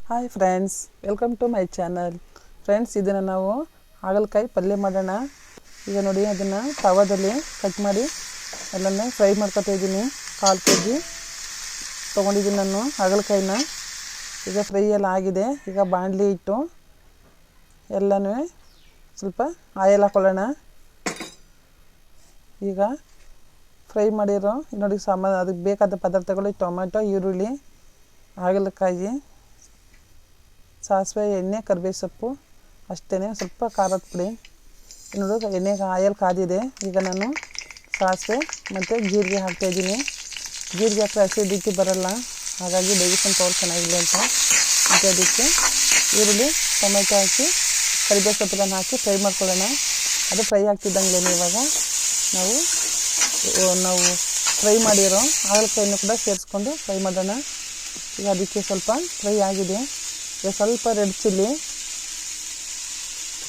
Hi friends, welcome to my channel. Friends, ಇದನ್ನು ನಾವು ಹಾಗಲಕಾಯಿ ಪಲ್ಯ ಮಾಡೋಣ. ಈಗ ನೋಡಿ, ಅದನ್ನು ತವಾದಲ್ಲಿ ಕಟ್ ಮಾಡಿ ಎಲ್ಲನೂ ಫ್ರೈ ಮಾಡ್ಕೊತಾ ಇದ್ದೀನಿ. 1/4 kg ತೊಗೊಂಡಿದ್ದೀನಿ ನಾನು ಹಾಗಲಕಾಯಿನ. ಈಗ ಫ್ರೈ ಎಲ್ಲ ಆಗಿದೆ. ಈಗ ಬಾಣಲಿ ಇಟ್ಟು ಎಲ್ಲನೂ ಸ್ವಲ್ಪ ಆಯಿಲ್ ಹಾಕ್ಕೊಳ್ಳೋಣ. ಈಗ ಫ್ರೈ ಮಾಡಿರೋ ನೋಡಿ ಅದಕ್ಕೆ ಬೇಕಾದ ಪದಾರ್ಥಗಳು: ಟೊಮೆಟೊ, ಈರುಳ್ಳಿ, ಹಾಗಲಕಾಯಿ, ಸಾಸಿವೆ, ಎಣ್ಣೆ, ಕರಿಬೇವು ಸೊಪ್ಪು, ಅಷ್ಟೇ. ಸ್ವಲ್ಪ ಖಾರದ ಪುಡಿ. ನೋಡಿ, ಎಣ್ಣೆಗೆ ಆಯಿಲ್ ಕಾದಿದೆ. ಈಗ ನಾನು ಸಾಸಿವೆ ಮತ್ತು ಜೀರಿಗೆ ಹಾಕ್ತಾಯಿದ್ದೀನಿ. ಜೀರಿಗೆ ಹಾಕಿದ್ರೆ ಅಸಿಡಿಟಿ ಬರೋಲ್ಲ, ಹಾಗಾಗಿ ಡೈಜೆಷನ್ ಪವರ್ ಚೆನ್ನಾಗಿಲ್ಲ ಅಂತ. ಮತ್ತು ಅದಕ್ಕೆ ಈರುಳ್ಳಿ, ಟೊಮೆಟೊ ಹಾಕಿ ಕರಿಬೇವು ಸೊಪ್ಪನ್ನು ಹಾಕಿ ಫ್ರೈ ಮಾಡ್ಕೊಳ್ಳೋಣ. ಅದು ಫ್ರೈ ಆಗ್ತಿದ್ದಂಗೆ ಇವಾಗ ನಾವು ಫ್ರೈ ಮಾಡಿರೋ ಹಾಗಲಕಾಯಿಯನ್ನು ಕೂಡ ಸೇರಿಸ್ಕೊಂಡು ಫ್ರೈ ಮಾಡೋಣ. ಈಗ ಅದಕ್ಕೆ ಸ್ವಲ್ಪ ಫ್ರೈ ಆಗಿದೆ. ಈಗ ಸ್ವಲ್ಪ ರೆಡ್ ಚಿಲ್ಲಿ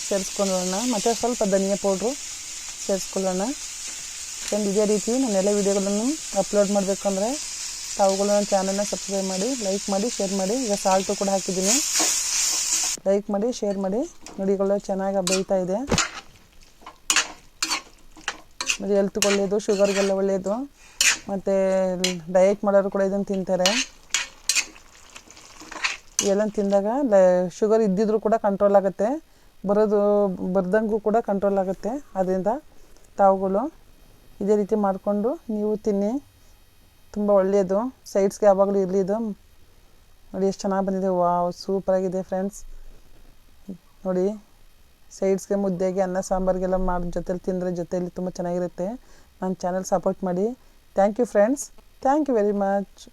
ಸೇರಿಸ್ಕೊಳ್ಳೋಣ, ಮತ್ತು ಸ್ವಲ್ಪ ಧನಿಯಾ ಪೌಡ್ರು ಸೇರಿಸ್ಕೊಳ್ಳೋಣ. ಇದೇ ರೀತಿ ನಾನೆಲ್ಲ ವೀಡಿಯೋಗಳನ್ನು ಅಪ್ಲೋಡ್ ಮಾಡಬೇಕಂದ್ರೆ ತಾವುಗಳು ನನ್ನ ಚಾನಲ್ನ ಸಬ್ಸ್ಕ್ರೈಬ್ ಮಾಡಿ, ಲೈಕ್ ಮಾಡಿ, ಶೇರ್ ಮಾಡಿ. ಈಗ ಸಾಲ್ಟು ಕೂಡ ಹಾಕಿದ್ದೀನಿ. ಲೈಕ್ ಮಾಡಿ, ಶೇರ್ ಮಾಡಿ. ನೋಡಿಗಳು ಚೆನ್ನಾಗಿ ಬೇಯ್ತಾ ಇದೆ. ಮತ್ತು ಹೆಲ್ತ್ಗೆ ಒಳ್ಳೆಯದು, ಶುಗರ್ಗೆಲ್ಲ ಒಳ್ಳೆಯದು. ಮತ್ತು ಡಯಟ್ ಮಾಡೋರು ಕೂಡ ಇದನ್ನು ತಿಂತಾರೆ. ಇವೆಲ್ಲ ತಿಂದಾಗ ಶುಗರ್ ಇದ್ದಿದ್ರೂ ಕೂಡ ಕಂಟ್ರೋಲ್ ಆಗುತ್ತೆ, ಬರ್ದಂಗೂ ಕೂಡ ಕಂಟ್ರೋಲ್ ಆಗುತ್ತೆ. ಅದರಿಂದ ತಾವುಗಳು ಇದೇ ರೀತಿ ಮಾಡಿಕೊಂಡು ನೀವು ತಿನ್ನಿ, ತುಂಬ ಒಳ್ಳೆಯದು. ಸೈಡ್ಸ್ಗೆ ಯಾವಾಗಲೂ ಇರಲಿ ಇದು. ನೋಡಿ ಎಷ್ಟು ಚೆನ್ನಾಗಿ ಬಂದಿದೆ. ವಾವ್, ಸೂಪರಾಗಿದೆ ಫ್ರೆಂಡ್ಸ್. ನೋಡಿ, ಸೈಡ್ಸ್ಗೆ, ಮುದ್ದೆಗೆ, ಅನ್ನ ಸಾಂಬಾರಿಗೆಲ್ಲ ಮಾಡಿ ಜೊತೆಲಿ ತಿಂದರೆ ಜೊತೆಯಲ್ಲಿ ತುಂಬ ಚೆನ್ನಾಗಿರುತ್ತೆ. ನನ್ನ ಚಾನಲ್ ಸಪೋರ್ಟ್ ಮಾಡಿ. Thank you friends, thank you very much.